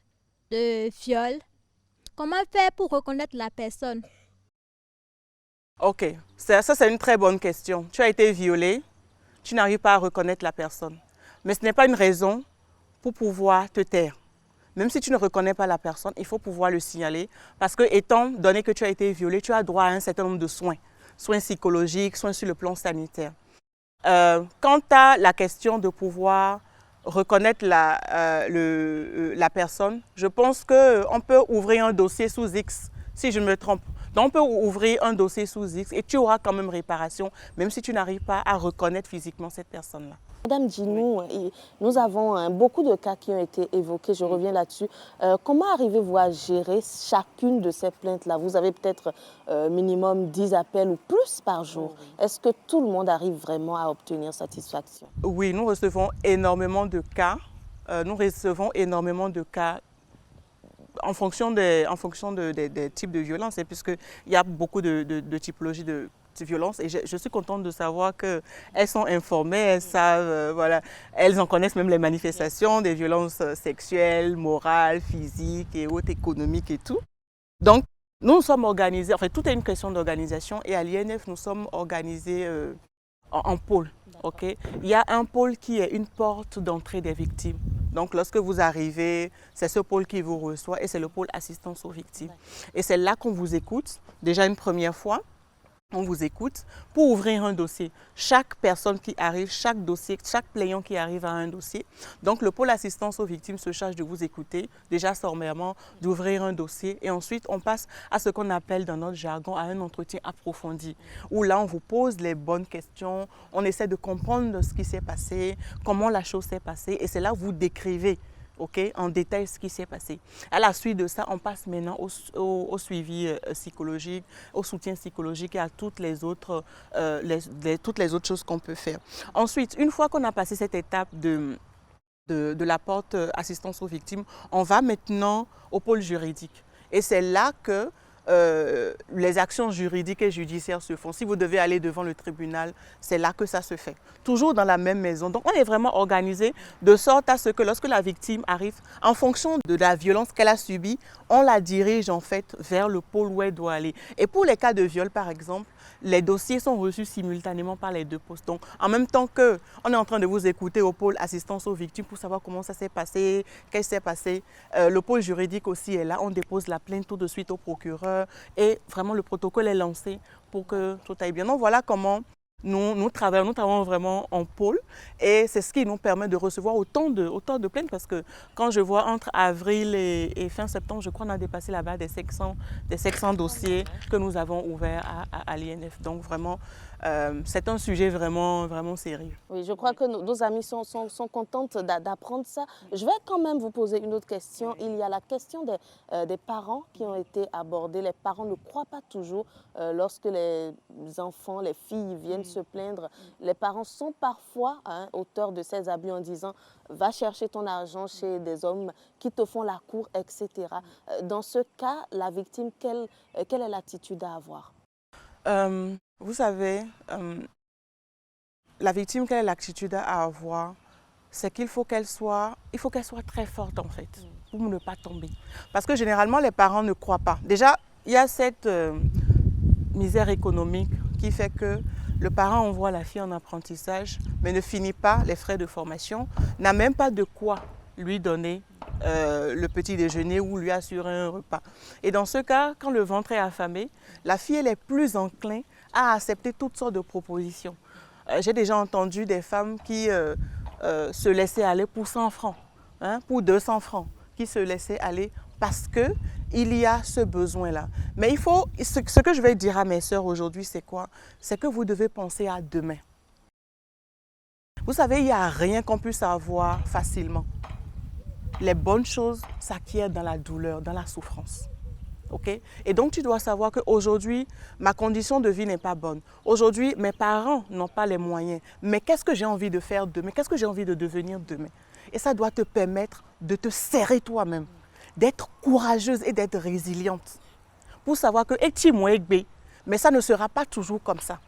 S9: de viol, comment faire pour reconnaître la personne?
S14: Ok, ça c'est une très bonne question. Tu as été violé, tu n'arrives pas à reconnaître la personne. Mais ce n'est pas une raison pour pouvoir te taire. Même si tu ne reconnais pas la personne, il faut pouvoir le signaler parce que étant donné que tu as été violé, tu as droit à un certain nombre de soins psychologiques, soins sur le plan sanitaire. Quant à la question de pouvoir reconnaître la personne, je pense qu'on peut ouvrir un dossier sous X, si je ne me trompe. Donc on peut ouvrir un dossier sous X et tu auras quand même réparation, même si tu n'arrives pas à reconnaître physiquement cette personne-là.
S1: Madame Djinou, nous avons beaucoup de cas qui ont été évoqués, je reviens là-dessus. Comment arrivez-vous à gérer chacune de ces plaintes-là? Vous avez peut-être minimum 10 appels ou plus par jour. Est-ce que tout le monde arrive vraiment à obtenir satisfaction?
S14: Oui, nous recevons énormément de cas. En fonction des types de violences, puisqu'il y a beaucoup de typologies de violences. Et je suis contente de savoir qu'elles sont informées, elles savent, voilà, elles en connaissent même les manifestations des violences sexuelles, morales, physiques et autres, économiques et tout. Donc, nous sommes organisés, enfin, tout est une question d'organisation et à l'INF, nous sommes organisés en pôle. Okay? Il y a un pôle qui est une porte d'entrée des victimes. Donc, lorsque vous arrivez, c'est ce pôle qui vous reçoit et c'est le pôle assistance aux victimes. Et c'est là qu'on vous écoute, déjà une première fois. On vous écoute pour ouvrir un dossier. Chaque personne qui arrive, chaque dossier, chaque plaignant qui arrive à un dossier. Donc, le pôle assistance aux victimes se charge de vous écouter, déjà sommairement, d'ouvrir un dossier. Et ensuite, on passe à ce qu'on appelle dans notre jargon, à un entretien approfondi. Où là, on vous pose les bonnes questions, on essaie de comprendre ce qui s'est passé, comment la chose s'est passée. Et c'est là que vous décrivez en détail ce qui s'est passé. À la suite de ça, on passe maintenant au suivi psychologique, au soutien psychologique et à toutes les autres choses qu'on peut faire. Ensuite, une fois qu'on a passé cette étape de de la porte assistance aux victimes, on va maintenant au pôle juridique. Et c'est là que les actions juridiques et judiciaires se font. Si vous devez aller devant le tribunal, c'est là que ça se fait. Toujours dans la même maison. Donc on est vraiment organisé de sorte à ce que lorsque la victime arrive, en fonction de la violence qu'elle a subie, on la dirige en fait vers le pôle où elle doit aller. Et pour les cas de viol par exemple, les dossiers sont reçus simultanément par les deux postes. Donc, en même temps qu'on est en train de vous écouter au pôle assistance aux victimes pour savoir comment ça s'est passé, qu'est-ce qui s'est passé, le pôle juridique aussi est là. On dépose la plainte tout de suite au procureur et vraiment le protocole est lancé pour que tout aille bien. Donc, voilà comment nous travaillons vraiment en pôle et c'est ce qui nous permet de recevoir autant de plaintes parce que quand je vois entre avril et fin septembre, je crois qu'on a dépassé là-bas des 700 dossiers que nous avons ouverts à l'INF. Donc vraiment, c'est un sujet vraiment sérieux.
S1: Oui, je crois que nos amis sont contentes d'apprendre ça. Je vais quand même vous poser une autre question. Il y a la question des parents qui ont été abordés. Les parents ne croient pas toujours lorsque les enfants, les filles viennent se plaindre. Les parents sont parfois auteurs de ces abus en disant « va chercher ton argent chez des hommes qui te font la cour, etc. » Dans ce cas, la victime, quelle est l'attitude à avoir?
S14: Vous savez, la victime, quelle est l'attitude à avoir? C'est qu'il faut qu'elle soit très forte en fait, pour ne pas tomber. Parce que généralement, les parents ne croient pas. Déjà, il y a cette misère économique qui fait que le parent envoie la fille en apprentissage, mais ne finit pas les frais de formation, n'a même pas de quoi lui donner le petit déjeuner ou lui assurer un repas. Et dans ce cas, quand le ventre est affamé, la fille elle est plus encline à accepter toutes sortes de propositions. J'ai déjà entendu des femmes qui se laissaient aller pour 100 francs, pour 200 francs, qui se laissaient aller parce qu'il y a ce besoin-là. Mais ce que je vais dire à mes sœurs aujourd'hui, c'est quoi? C'est que vous devez penser à demain. Vous savez, il n'y a rien qu'on puisse avoir facilement. Les bonnes choses s'acquièrent dans la douleur, dans la souffrance. Okay? Et donc, tu dois savoir qu'aujourd'hui, ma condition de vie n'est pas bonne. Aujourd'hui, mes parents n'ont pas les moyens. Mais qu'est-ce que j'ai envie de faire demain? Qu'est-ce que j'ai envie de devenir demain? Et ça doit te permettre de te serrer toi-même, d'être courageuse et d'être résiliente. Pour savoir que, mais ça ne sera pas toujours comme ça.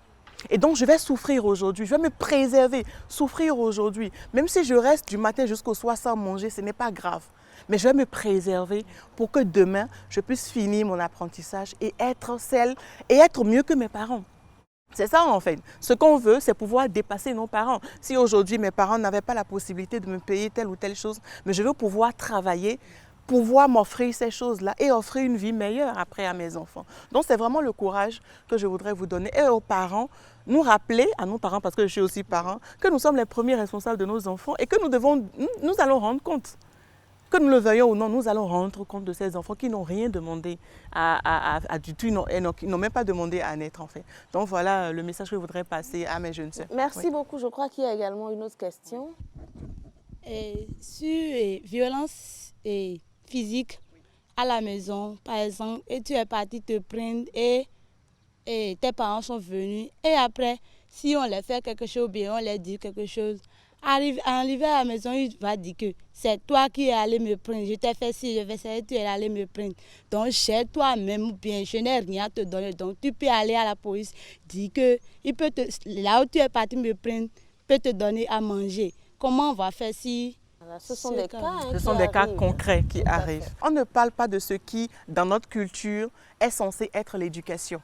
S14: Et donc, je vais souffrir aujourd'hui, je vais me préserver, souffrir aujourd'hui. Même si je reste du matin jusqu'au soir sans manger, ce n'est pas grave. Mais je vais me préserver pour que demain, je puisse finir mon apprentissage et être mieux que mes parents. C'est ça en fait. Ce qu'on veut, c'est pouvoir dépasser nos parents. Si aujourd'hui, mes parents n'avaient pas la possibilité de me payer telle ou telle chose, mais je veux pouvoir travailler, pouvoir m'offrir ces choses-là et offrir une vie meilleure après à mes enfants. Donc c'est vraiment le courage que je voudrais vous donner et aux parents, nous rappeler, à nos parents, parce que je suis aussi parent, que nous sommes les premiers responsables de nos enfants et que nous allons rendre compte. Que nous le veuillons ou non, nous allons rendre compte de ces enfants qui n'ont rien demandé du tout, qui n'ont même pas demandé à naître en fait. Donc voilà le message que je voudrais passer à mes jeunes sœurs.
S1: Merci beaucoup. Je crois qu'il y a également une autre question.
S3: Sur violence physique à la maison, par exemple, et tu es parti te prendre et tes parents sont venus et après, si on leur fait quelque chose ou bien on leur dit quelque chose, arrivé à la maison, il va dire que c'est toi qui es allé me prendre. Je t'ai fait ci, je vais ça, tu es allé me prendre. Donc, chez toi-même ou bien, je n'ai rien à te donner. Donc, tu peux aller à la police, dire que là où tu es parti me prendre, peut te donner à manger. Comment on va faire si...
S1: Ce sont des cas,
S14: ce sont des cas concrets qui arrivent. On ne parle pas de ce qui, dans notre culture, est censé être l'éducation.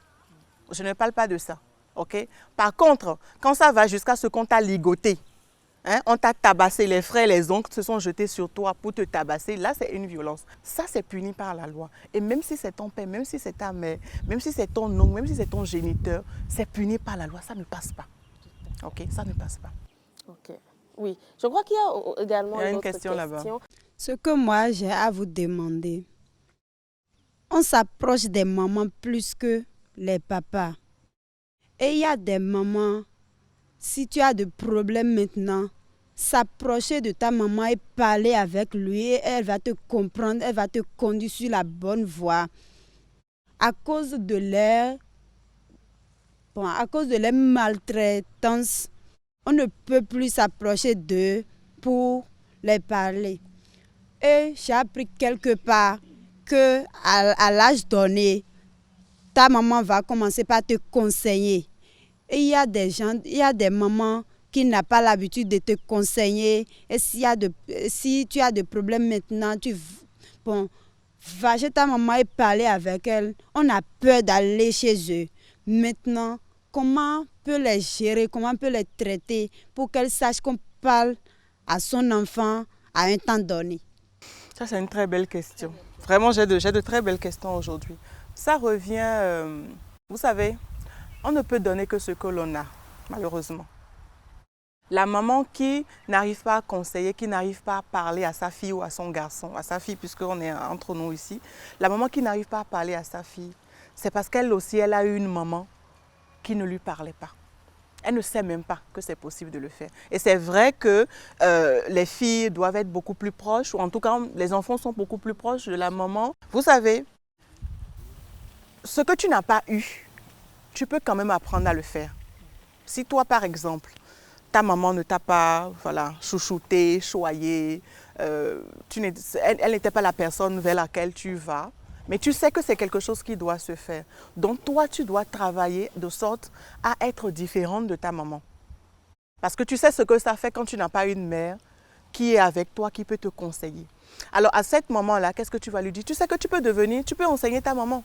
S14: Je ne parle pas de ça. Okay? Par contre, quand ça va jusqu'à ce qu'on t'a ligoté, on t'a tabassé, les frères, les oncles se sont jetés sur toi pour te tabasser. Là, c'est une violence. Ça, c'est puni par la loi. Et même si c'est ton père, même si c'est ta mère, même si c'est ton oncle, même si c'est ton géniteur, c'est puni par la loi. Ça ne passe pas. Ok, ça ne passe pas.
S1: Ok. Oui, je crois qu'il y a également une
S14: question là-bas.
S12: Ce que moi, j'ai à vous demander, on s'approche des mamans plus que les papas. Et il y a des mamans, si tu as des problèmes maintenant, s'approcher de ta maman et parler avec lui, et elle va te comprendre, elle va te conduire sur la bonne voie. À cause de leur maltraitance, on ne peut plus s'approcher d'eux pour les parler. Et j'ai appris quelque part que à l'âge donné, ta maman va commencer par te conseiller. Et il y a des mamans qui n'ont pas l'habitude de te conseiller. Et si tu as des problèmes maintenant, va chez ta maman et parler avec elle. On a peur d'aller chez eux. Maintenant, comment on peut les gérer, comment on peut les traiter pour qu'elles sachent qu'on parle à son enfant à un temps donné?
S14: Ça, c'est une très belle question. Vraiment, j'ai de très belles questions aujourd'hui. Ça revient, vous savez, on ne peut donner que ce que l'on a, malheureusement. La maman qui n'arrive pas à conseiller, qui n'arrive pas à parler à sa fille ou à son garçon, à sa fille puisqu'on est entre nous ici, la maman qui n'arrive pas à parler à sa fille, c'est parce qu'elle aussi, elle a eu une maman qui ne lui parlait pas. Elle ne sait même pas que c'est possible de le faire. Et c'est vrai que les filles doivent être beaucoup plus proches, ou en tout cas, les enfants sont beaucoup plus proches de la maman. Vous savez, ce que tu n'as pas eu, tu peux quand même apprendre à le faire. Si toi, par exemple, ta maman ne t'a pas chouchouté, choyé, elle n'était pas la personne vers laquelle tu vas, mais tu sais que c'est quelque chose qui doit se faire. Donc toi, tu dois travailler de sorte à être différente de ta maman. Parce que tu sais ce que ça fait quand tu n'as pas une mère qui est avec toi, qui peut te conseiller. Alors à cette maman-là, qu'est-ce que tu vas lui dire? Tu sais que tu peux enseigner ta maman.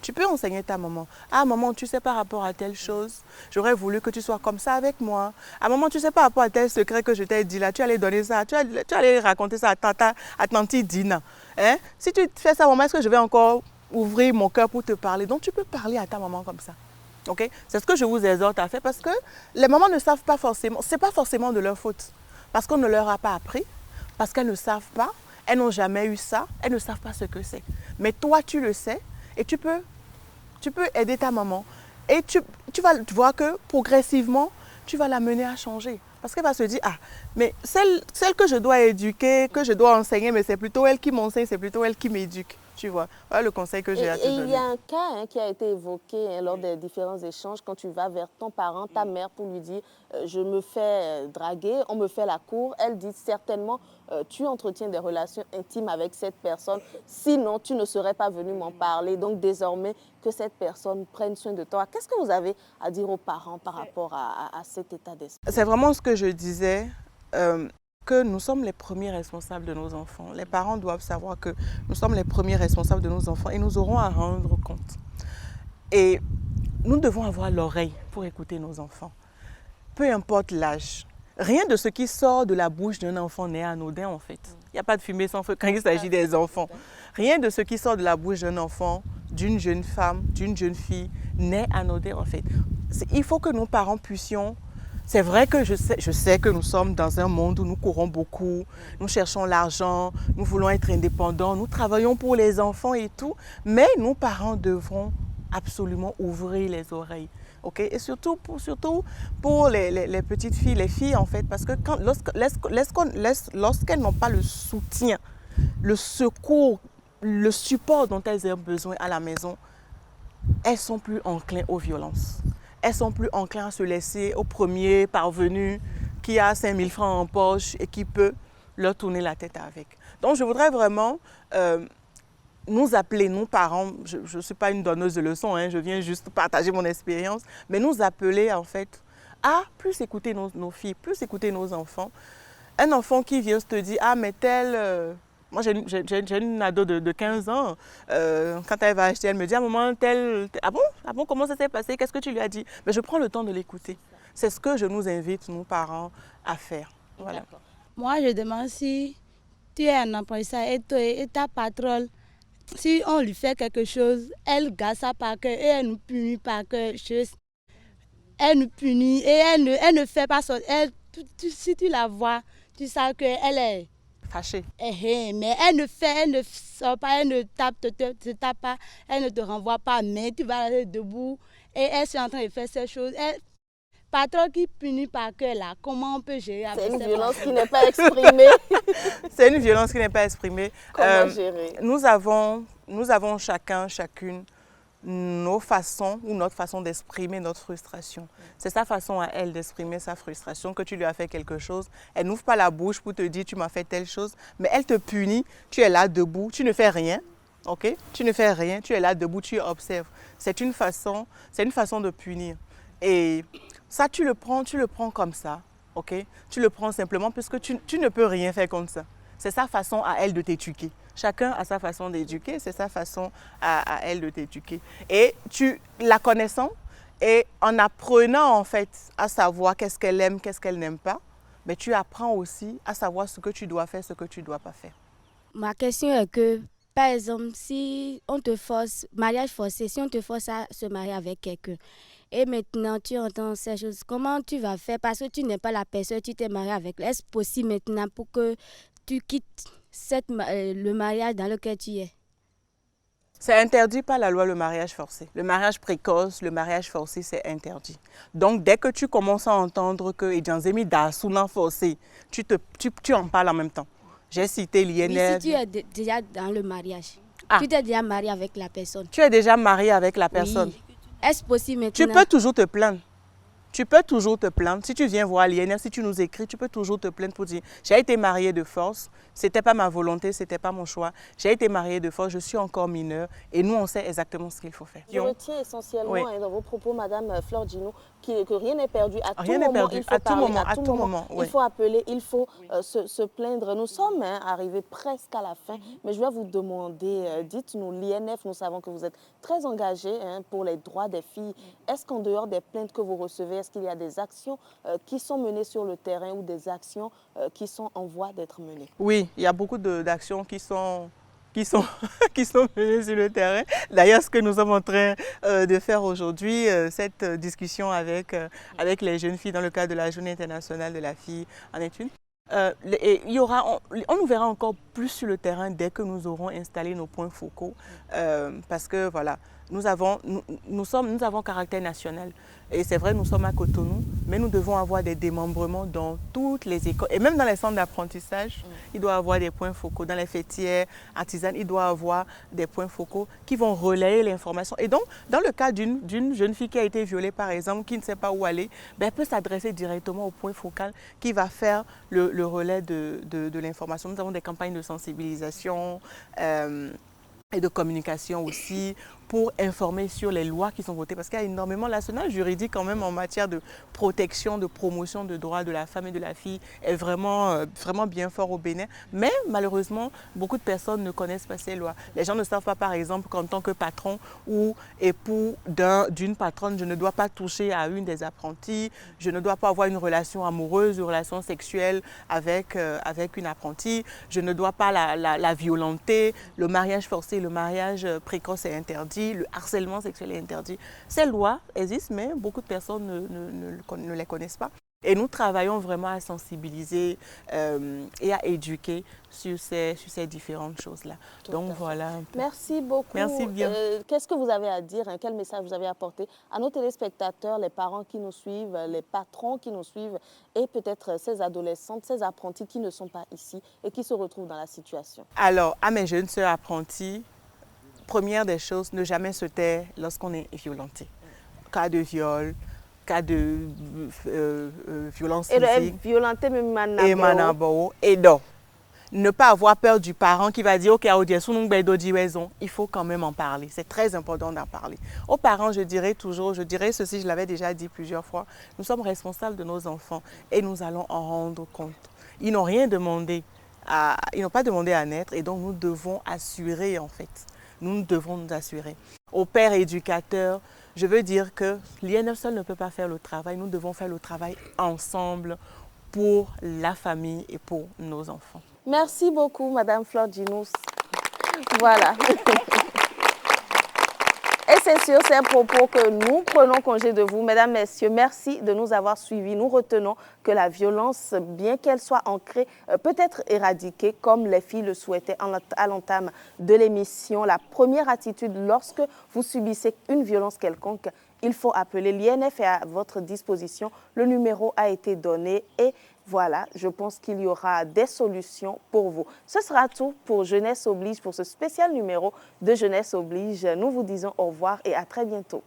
S14: Tu peux enseigner ta maman. Ah maman, tu sais par rapport à telle chose, j'aurais voulu que tu sois comme ça avec moi. Ah maman, tu sais par rapport à tel secret que je t'ai dit là, tu allais donner ça, tu allais raconter ça à tanti Dina. Hein? Si tu fais ça, maman, est-ce que je vais encore ouvrir mon cœur pour te parler? Donc tu peux parler à ta maman comme ça. Okay? C'est ce que je vous exhorte à faire parce que les mamans ne savent pas forcément, c'est pas forcément de leur faute. Parce qu'on ne leur a pas appris, parce qu'elles ne savent pas, elles n'ont jamais eu ça, elles ne savent pas ce que c'est. Mais toi, tu le sais et tu peux aider ta maman. Et tu vas voir que progressivement, tu vas l'amener à changer. Parce qu'elle va se dire, ah, mais celle que je dois éduquer, que je dois enseigner, mais c'est plutôt elle qui m'enseigne, c'est plutôt elle qui m'éduque. Tu vois, voilà le conseil que j'ai à te donner.
S1: Et il y a un cas qui a été évoqué lors des différents échanges, quand tu vas vers ton parent, ta mère, pour lui dire je me fais draguer, on me fait la cour. Elle dit certainement tu entretiens des relations intimes avec cette personne, sinon tu ne serais pas venu m'en parler. Donc désormais que cette personne prenne soin de toi. Qu'est-ce que vous avez à dire aux parents par rapport à cet état d'esprit?
S14: C'est vraiment ce que je disais. Que nous sommes les premiers responsables de nos enfants. Les parents doivent savoir que nous sommes les premiers responsables de nos enfants et nous aurons à rendre compte. Et nous devons avoir l'oreille pour écouter nos enfants. Peu importe l'âge. Rien de ce qui sort de la bouche d'un enfant n'est anodin en fait. Il n'y a pas de fumée sans feu quand il s'agit des enfants. Rien de ce qui sort de la bouche d'un enfant, d'une jeune femme, d'une jeune fille n'est anodin en fait. Il faut que nos parents puissions. C'est vrai que je sais que nous sommes dans un monde où nous courons beaucoup, nous cherchons l'argent, nous voulons être indépendants, nous travaillons pour les enfants et tout, mais nous, parents, devrons absolument ouvrir les oreilles. Okay? Et surtout pour les petites filles, les filles en fait, parce que lorsqu'elles n'ont pas le soutien, le secours, le support dont elles ont besoin à la maison, elles sont plus enclines aux violences. Elles sont plus enclines à se laisser au premier parvenu qui a 5 000 francs en poche et qui peut leur tourner la tête avec. Donc je voudrais vraiment nous appeler, nous parents, je ne suis pas une donneuse de leçons, je viens juste partager mon expérience, mais nous appeler en fait à plus écouter nos filles, plus écouter nos enfants. Un enfant qui vient te dire, ah mais tel... Moi, j'ai une ado de 15 ans. Quand elle va acheter, elle me dit à un moment, ah bon, comment ça s'est passé? Qu'est-ce que tu lui as dit? Mais je prends le temps de l'écouter. C'est ce que je nous invite, nous parents, à faire. Voilà.
S3: Moi, je demande si tu es un apprentissage et ta patronne, si on lui fait quelque chose, elle garde ça par cœur et elle nous punit par cœur. Elle nous punit et elle ne fait pas ça. Si tu la vois, tu sais qu'elle est...
S14: fâchée.
S3: Mais elle ne sort pas, elle ne te tape pas, elle ne te renvoie pas, mais tu vas aller debout et elle est en train de faire ces choses. Patron qui punit par cœur là, comment on peut gérer avec ça?
S1: C'est une violence qui n'est pas exprimée.
S14: C'est une violence qui n'est pas exprimée.
S1: Comment gérer?
S14: Nous avons chacune nos façons ou notre façon d'exprimer notre frustration. C'est sa façon à elle d'exprimer sa frustration, que tu lui as fait quelque chose. Elle n'ouvre pas la bouche pour te dire tu m'as fait telle chose, mais elle te punit, tu es là debout, tu ne fais rien. Ok? Tu ne fais rien, tu es là debout, tu observes. C'est une façon de punir. Et ça, tu le prends comme ça. Okay? Tu le prends simplement parce que tu ne peux rien faire contre ça. C'est sa façon à elle de t'éduquer. Chacun a sa façon d'éduquer, c'est sa façon à elle de t'éduquer. Et tu la connaissant et en apprenant en fait à savoir qu'est-ce qu'elle aime, qu'est-ce qu'elle n'aime pas, mais tu apprends aussi à savoir ce que tu dois faire, ce que tu ne dois pas faire.
S6: Ma question est que, par exemple, si on te force, mariage forcé, si on te force à se marier avec quelqu'un, et maintenant tu entends ces choses, comment tu vas faire? Parce que tu n'es pas la personne, tu t'es marié avec. Est-ce possible maintenant pour que tu quittes le mariage dans lequel tu es?
S14: C'est interdit par la loi le mariage forcé. Le mariage précoce, le mariage forcé, c'est interdit. Donc, dès que tu commences à entendre que Edjanzemi Dasounan forcé, tu en parles en même temps. J'ai cité l'INF.
S6: Oui, si tu es déjà dans le mariage, tu t'es déjà marié avec la personne.
S14: Tu es déjà marié avec la personne.
S6: Oui. Est-ce possible maintenant?
S14: Tu peux toujours te plaindre. Tu peux toujours te plaindre. Si tu viens voir l'INF, si tu nous écris, tu peux toujours te plaindre pour dire « J'ai été mariée de force, ce n'était pas ma volonté, ce n'était pas mon choix. J'ai été mariée de force, je suis encore mineure. » Et nous, on sait exactement ce qu'il faut faire.
S1: Je retiens essentiellement dans vos propos, Madame Fleur Djinou, que rien n'est perdu. À tout moment, il faut parler. À tout moment, il faut appeler, il faut se plaindre. Nous sommes arrivés presque à la fin, mais je vais vous demander, dites-nous, l'INF, nous savons que vous êtes très engagé pour les droits des filles. Est-ce qu'en dehors des plaintes que vous recevez, est-ce qu'il y a des actions qui sont menées sur le terrain ou des actions qui sont en voie d'être menées?
S14: Oui, il y a beaucoup d'actions qui sont menées sur le terrain. D'ailleurs, ce que nous sommes en train de faire aujourd'hui, cette discussion avec les jeunes filles dans le cadre de la Journée internationale de la fille en est une. On nous verra encore plus sur le terrain dès que nous aurons installé nos points focaux parce que voilà, nous avons caractère national. Et c'est vrai, nous sommes à Cotonou, mais nous devons avoir des démembrements dans toutes les écoles. Et même dans les centres d'apprentissage, il doit y avoir des points focaux. Dans les fêtières artisanes, il doit y avoir des points focaux qui vont relayer l'information. Et donc, dans le cas d'une jeune fille qui a été violée, par exemple, qui ne sait pas où aller, elle peut s'adresser directement au point focal qui va faire le relais de l'information. Nous avons des campagnes de sensibilisation et de communication aussi pour informer sur les lois qui sont votées parce qu'il y a énormément, l'arsenal juridique quand même en matière de protection, de promotion de droits de la femme et de la fille est vraiment bien fort au Bénin. Mais malheureusement, beaucoup de personnes ne connaissent pas ces lois. Les gens ne savent pas par exemple qu'en tant que patron ou époux d'une patronne, je ne dois pas toucher à une des apprenties, je ne dois pas avoir une relation amoureuse, une relation sexuelle avec une apprentie, je ne dois pas la violenter, le mariage forcé, le mariage précoce est interdit. Le harcèlement sexuel est interdit. Ces lois existent, mais beaucoup de personnes ne les connaissent pas. Et nous travaillons vraiment à sensibiliser et à éduquer sur ces différentes choses-là. Donc voilà.
S1: Merci beaucoup.
S14: Merci bien.
S1: Qu'est-ce que vous avez à dire, quel message vous avez apporté à nos téléspectateurs, les parents qui nous suivent, les patrons qui nous suivent et peut-être ces adolescentes, ces apprentis qui ne sont pas ici et qui se retrouvent dans la situation?
S14: Alors, à mes jeunes sœurs apprentis, première des choses, ne jamais se taire lorsqu'on est violenté. Cas de viol, cas de violence physique.
S1: Violenté même
S14: et donc, ne pas avoir peur du parent qui va dire « Ok, il faut quand même en parler ». C'est très important d'en parler. Aux parents, je dirais ceci, je l'avais déjà dit plusieurs fois, nous sommes responsables de nos enfants et nous allons en rendre compte. Ils n'ont rien demandé, ils n'ont pas demandé à naître et donc nous devons assurer en fait. Nous devons nous assurer. Aux pères éducateurs, je veux dire que l'INF seul ne peut pas faire le travail. Nous devons faire le travail ensemble pour la famille et pour nos enfants.
S1: Merci beaucoup, Madame Fleur Djinou. Voilà. Et c'est sur ces propos que nous prenons congé de vous. Mesdames, Messieurs, merci de nous avoir suivis. Nous retenons que la violence, bien qu'elle soit ancrée, peut être éradiquée comme les filles le souhaitaient à l'entame de l'émission. La première attitude lorsque vous subissez une violence quelconque, il faut appeler l'INF est à votre disposition. Le numéro a été donné et voilà, je pense qu'il y aura des solutions pour vous. Ce sera tout pour Jeunesse Oblige, pour ce spécial numéro de Jeunesse Oblige. Nous vous disons au revoir et à très bientôt.